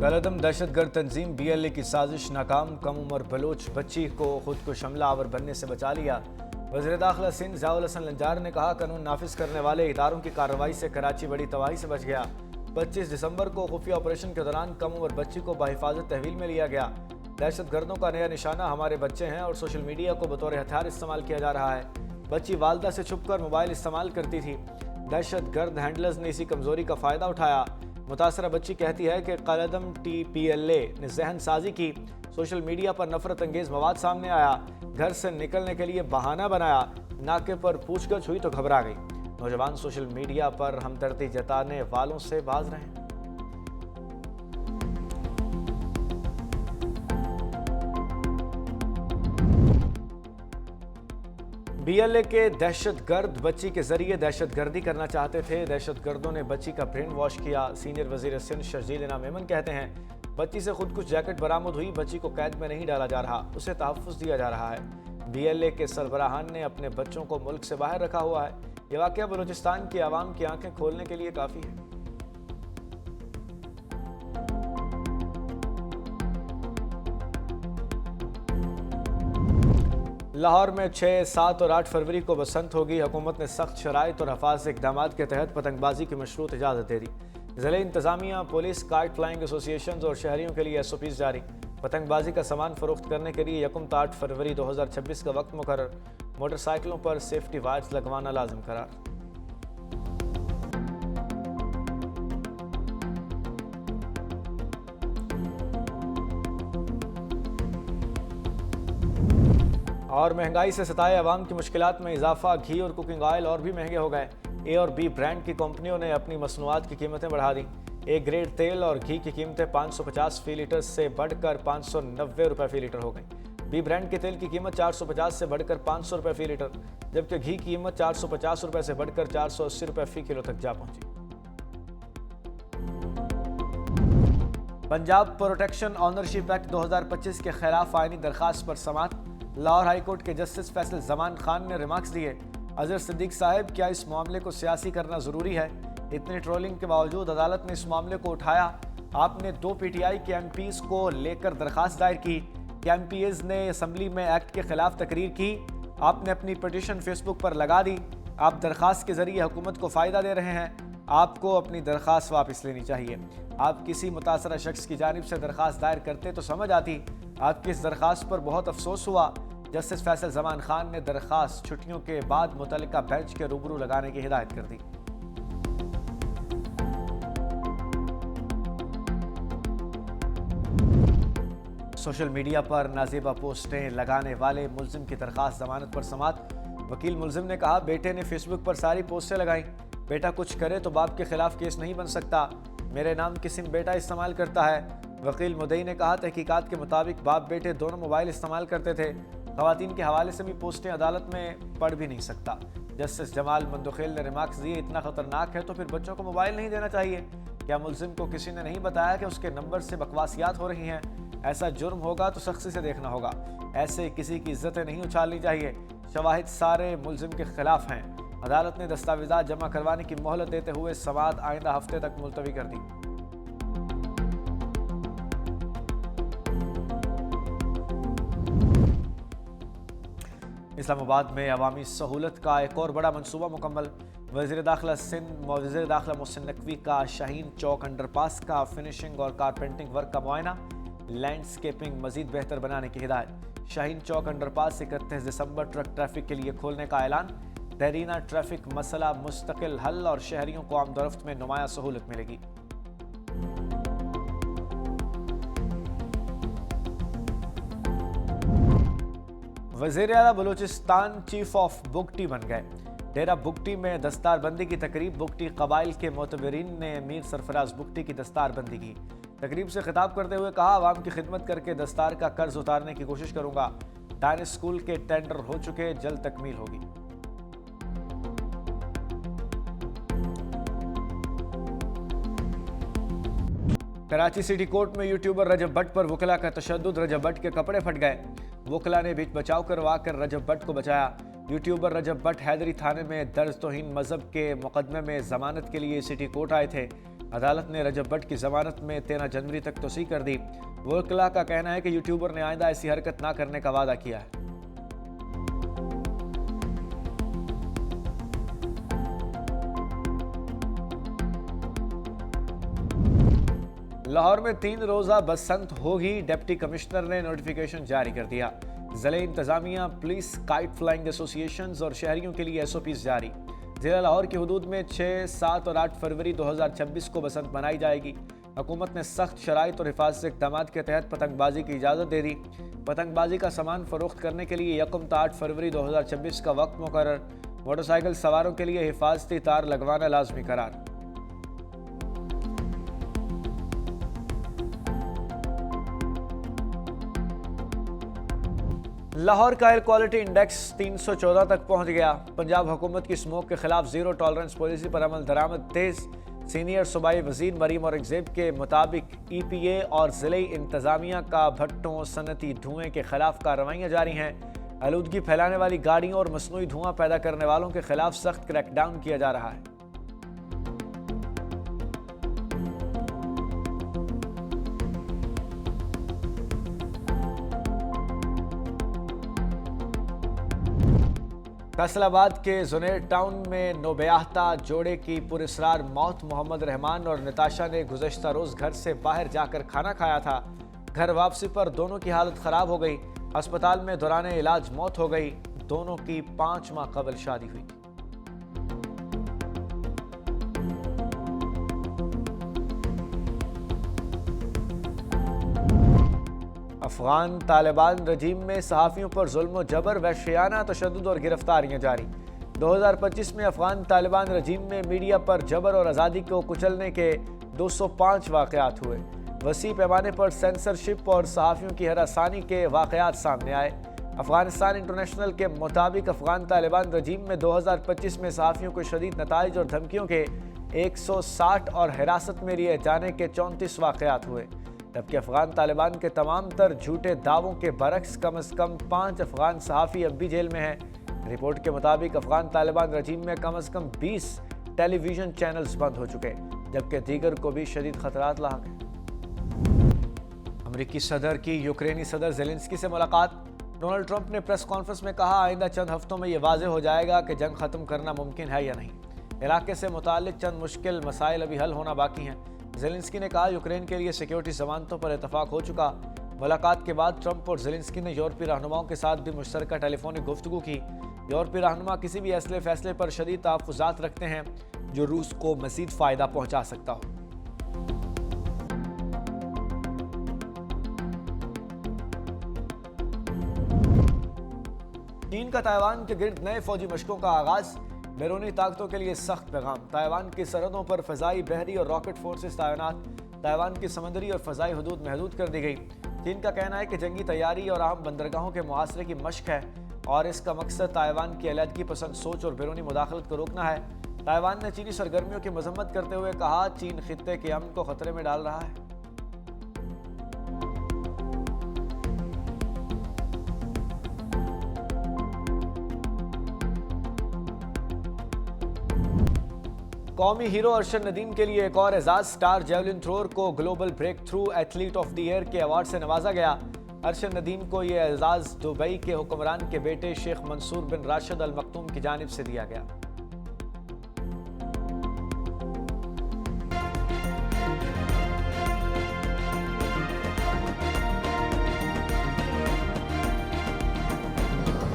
कलअदम दहशतगर्द तंजीम BLA की साजिश नाकाम। कम उम्र बलोच बच्ची को खुद को हमला आवर बनने से बचा लिया। वज़ीर दाखिला सिंध ज़ियाउल हसन लंजार ने कहा, कानून नाफिज करने वाले इदारों की कार्रवाई से कराची बड़ी तबाही से बच गया। 25 दिसंबर को खुफिया ऑपरेशन के दौरान कम उम्र बच्ची को बहिफाजत तहवील में लिया गया। दहशतगर्दों का नया निशाना हमारे बच्चे हैं और सोशल मीडिया को बतौर हथियार इस्तेमाल किया जा रहा है। बच्ची वालदा से छुपकर मोबाइल इस्तेमाल करती थी। दहशतगर्द हैंडलर्स ने इसी कमजोरी का फ़ायदा उठाया। मुतासरा बच्ची कहती है कि कलअदम TPLA ने जहन साजी की। सोशल मीडिया पर नफरत अंगेज मवाद सामने आया। घर से निकलने के लिए बहाना बनाया। नाके पर पूछगछ हुई तो घबरा गई। नौजवान सोशल मीडिया पर हमदर्दी जताने वालों से बाज रहे। BLA के दहशतगर्द बच्ची के जरिए दहशतगर्दी करना चाहते थे। दहशतगर्दों ने बच्ची का ब्रेन वॉश किया। सीनियर वजीर सिंध शर्जील इनाम मेमन कहते हैं, बच्ची से खुद कुछ जैकेट बरामद हुई। बच्ची को कैद में नहीं डाला जा रहा, उसे तहफ़्फ़ुज़ दिया जा रहा है। BLA के सरबराहान ने अपने बच्चों को मुल्क से बाहर रखा हुआ है। ये वाक़या बलूचिस्तान की आवाम की आंखें खोलने के लिए काफ़ी है। लाहौर में 6, 7 और 8 फरवरी को बसंत होगी। हुकूमत ने सख्त शराइत और हफाजत इक़दाम के तहत पतंगबाजी की मशरूत इजाज़त दे दी। ज़िले इंतज़ामिया, पुलिस, काइट फ्लाइंग एसोसिएशन और शहरियों के लिए SOPs जारी। पतंगबाजी का सामान फरोख्त करने के लिए 1 8 फरवरी 2026 का वक्त मुकर्रर। मोटरसाइकिलों पर सेफ्टी वायर्स लगवाना लाजिम करार। और महंगाई से सताए अवाम की मुश्किलात में इजाफा। घी और कुकिंग ऑयल और भी महंगे हो गए। A और B ब्रांड की कंपनियों ने अपनी मसनूआत की कीमतें बढ़ा दी। A ग्रेड तेल और घी की कीमतें 550 फी लीटर से बढ़कर 590 रुपये फी लीटर हो गई। B ब्रांड के तेल की कीमत 450 से बढ़कर 500 रुपये फी लीटर, जबकि घी की कीमत 450 रुपये से बढ़कर 480 रुपये फी किलो तक जा पहुंची। पंजाब प्रोटेक्शन ऑनरशिप एक्ट 2025 के खिलाफ आईनी दरखास्त पर समाअत। लाहौर हाईकोर्ट के जस्टिस फैसल जमान खान ने रिमार्क्स दिए। अजहर सिद्दीक साहब, क्या इस मामले को सियासी करना ज़रूरी है? इतनी ट्रोलिंग के बावजूद अदालत ने इस मामले को उठाया। आपने 2 PTI के MPs को लेकर दरखास्त दायर की। MPs ने असम्बली में एक्ट के खिलाफ तकरीर की। आपने अपनी पिटीशन फेसबुक पर लगा दी। आप दरखास्त के जरिए हुकूमत को फ़ायदा दे रहे हैं। आपको अपनी दरखास्त वापस लेनी चाहिए। आप किसी मुतासरा शख्स की जानिब से दरखास्त दायर करते तो समझ आती। आपकी इस दरखास्त पर बहुत अफसोस हुआ। जस्टिस फैसल जमान खान ने दरखास्त छुट्टियों के बाद मुतल्लिका बेंच के रूबरू लगाने की हिदायत कर दी। सोशल मीडिया पर नाजेबा पोस्टें लगाने वाले मुल्जिम की दरखास्त जमानत पर समाअत। वकील मुल्जिम ने कहा, बेटे ने फेसबुक पर सारी पोस्टें लगाई। बेटा कुछ करे तो बाप के खिलाफ केस नहीं बन सकता। मेरे नाम की सिम बेटा इस्तेमाल करता है। वकील मुद्दई ने कहा, तहकीकात के मुताबिक बाप बेटे दोनों मोबाइल इस्तेमाल करते थे। खवातीन के हवाले से भी पोस्टें अदालत में पढ़ भी नहीं सकता। जस्टिस जमाल मंदोखेल ने रिमार्क्स दिए, इतना खतरनाक है तो फिर बच्चों को मोबाइल नहीं देना चाहिए। क्या मुल्जिम को किसी ने नहीं बताया कि उसके नंबर से बकवासियात हो रही हैं? ऐसा जुर्म होगा तो सख्ती से देखना होगा। ऐसे किसी की इज्जतें नहीं उछालनी चाहिए। शवाहिद सारे मुल्जिम के खिलाफ हैं। अदालत ने दस्तावेजात जमा करवाने की मोहलत देते हुए समाअत आइंदा हफ्ते तक मुलतवी कर दी। इस्लामाबाद में अवामी सहूलत का एक और बड़ा मनसूबा मुकम्मल। वज़ीर दाखिला सिंध वज़ीर दाखिला मोहसिन नकवी का शाहीन चौक अंडरपास का फिनिशिंग और कारपेंटिंग वर्क का मुआयना। लैंडस्केपिंग मजीद बेहतर बनाने की हिदायत। शाहीन चौक अंडरपास 31 दिसंबर ट्रक ट्रैफिक के लिए खोलने का ऐलान। देरीना ट्रैफिक मसला मुस्तकिल हल और शहरियों को आमदोरफ्त में नुमाया सहूलत मिलेगी। वज़ीर आला बलूचिस्तान चीफ ऑफ बुगटी बन गए। डेरा बुगटी में दस्तारबंदी की तकरीब। बुगटी कबाइल के मोतबरीन ने मीर सरफराज बुगटी की दस्तारबंदी की। तकरीब से खिताब करते हुए कहा, आवाम की खिदमत करके दस्तार का कर्ज उतारने की कोशिश करूंगा। डायनिस स्कूल के टेंडर हो चुके, जल्द तकमील होगी। कराची सिटी कोर्ट में यूट्यूबर रजब भट्ट पर वकला का तशद्दुद। रजब भट्ट के कपड़े फट गए। वकला ने बीच बचाव करवाकर रजब भट्ट को बचाया। यूट्यूबर रजब भट्ट हैदरी थाने में दर्ज तौहीन मजहब के मुकदमे में जमानत के लिए सिटी कोर्ट आए थे। अदालत ने रजब भट्ट की जमानत में 13 जनवरी तक तोसी कर दी। वकला का कहना है कि यूट्यूबर ने आइंदा ऐसी हरकत ना करने का वादा किया है। लाहौर में 3 रोजा बसंत होगी, डिप्टी कमिश्नर ने नोटिफिकेशन जारी कर दिया। जिले इंतजामिया, पुलिस, काइट फ्लाइंग एसोसिएशन और शहरियों के लिए SOPs जारी। जिला लाहौर की हदूद में 6, 7 और 8 फरवरी 2026 को बसंत मनाई जाएगी। हुकूमत ने सख्त शराइत और हिफाजती इक़दामात के तहत पतंगबाजी की इजाज़त दे दी। पतंगबाजी का सामान फरोख्त करने के लिए 1 से 8 फरवरी 2026 का वक्त मुकर्रर। मोटरसाइकिल सवारों के लिए हिफाजती तार लगवाना लाजमी करार। लाहौर का एयर क्वालिटी इंडेक्स 314 तक पहुंच गया। पंजाब हुकूमत की स्मोक के खिलाफ जीरो टॉलरेंस पॉलिसी पर अमल दरामद तेज। सीनियर सूबाई वजीर मरीम औरंगजेब के मुताबिक EPA और ज़िले इंतजामिया का भट्टों, सनती धुएं के खिलाफ कार्रवाइयाँ जारी हैं। आलूदगी फैलाने वाली गाड़ियों और मसनूई धुआं पैदा करने वालों के खिलाफ सख्त क्रैकडाउन किया जा रहा है। फैसलाबाद के जुनेर टाउन में नोबयाहता जोड़े की पुरस्रार मौत। मोहम्मद रहमान और निताशा ने गुज़श्ता रोज़ घर से बाहर जाकर खाना खाया था। घर वापसी पर दोनों की हालत ख़राब हो गई। अस्पताल में दौरान इलाज मौत हो गई। दोनों की 5 माह कबल शादी हुई। अफगान तालिबान रजीम में सहाफ़ियों पर जुल्म जबर, वहशियाना तशद्दुद और गिरफ्तारियां जारी। 2025 में अफगान तालिबान रजीम में मीडिया पर जबर और आज़ादी को कुचलने के 205 वाक़यात हुए। वसी पैमाने पर सेंसरशिप और सहाफ़ियों की हरासानी के वाक़यात सामने आए। अफगानिस्तान इंटरनेशनल के मुताबिक अफगान तालिबान रजीम में 2025 में सहाफ़ियों को शदीद नताइज और धमकियों के 160 और हिरासत में लिए जाने के 34 वाक़यात हुए। जबकि अफगान तालिबान के तमाम तर झूठे दावों के बरक्स कम से कम 5 अफगान सहाफ़ी अब भी जेल में हैं। रिपोर्ट के मुताबिक अफगान तालिबान रजीम में कम से कम 20 टेलीविज़न चैनल्स बंद हो चुके, जबकि दीगर को भी शदीद खतरात लाहक हैं। अमरीकी सदर की यूक्रेनी सदर ज़ेलेंस्की से मुलाकात। डोनाल्ड ट्रंप ने प्रेस कॉन्फ्रेंस में कहा, आइंदा चंद हफ्तों में ये वाज़ेह हो जाएगा कि जंग ख़त्म करना मुमकिन है या नहीं। इलाके से मुताल्लिक चंद मुश्किल मसाइल अभी हल होना बाकी हैं। ज़ेलेंस्की ने कहा, यूक्रेन के लिए सिक्योरिटी ज़मानतों पर इतफाक़ हो चुका। मुलाकात के बाद ट्रंप और ज़ेलेंस्की ने यूरोपीय रहनुमाओं के साथ भी मुश्तरका टेलीफोनिक गुफ्तगू की। यूरोपीय रहनुमा किसी भी असले फैसले पर शदीद तहफ़्फ़ुज़ात रखते हैं जो रूस को मज़ीद फ़ायदा पहुँचा सकता हो। चीन का ताइवान के गिर्द नए फौजी मशकों का आगाज़। बैरूनी ताकतों के लिए सख्त पैगाम। ताइवान की सरहदों पर फ़ज़ाई, बहरी और रॉकेट फोर्सेस तैनात। ताइवान की समंदरी और फ़ज़ाई हदूद महदूद कर दी गई। चीन का कहना है कि जंगी तैयारी और आम बंदरगाहों के मुहासरे की मशक है और इसका मकसद ताइवान की अलहदगी पसंद सोच और बैरूनी मुदाखलत को रोकना है। ताइवान ने चीनी सरगर्मियों की मजम्मत करते हुए कहा, चीन खित्ते के अमन को ख़तरे में डाल रहा है। कौमी हीरो अरशद नदीम के लिए एक और एजाज। स्टार जेवलिन थ्रोअर को global breakthrough athlete of the year के अवार्ड से नवाजा गया। अरशद नदीम को यह एजाज दुबई के हुक्मरान के बेटे शेख मंसूर बिन राशिद अल मखतूम की जानिब से दिया गया।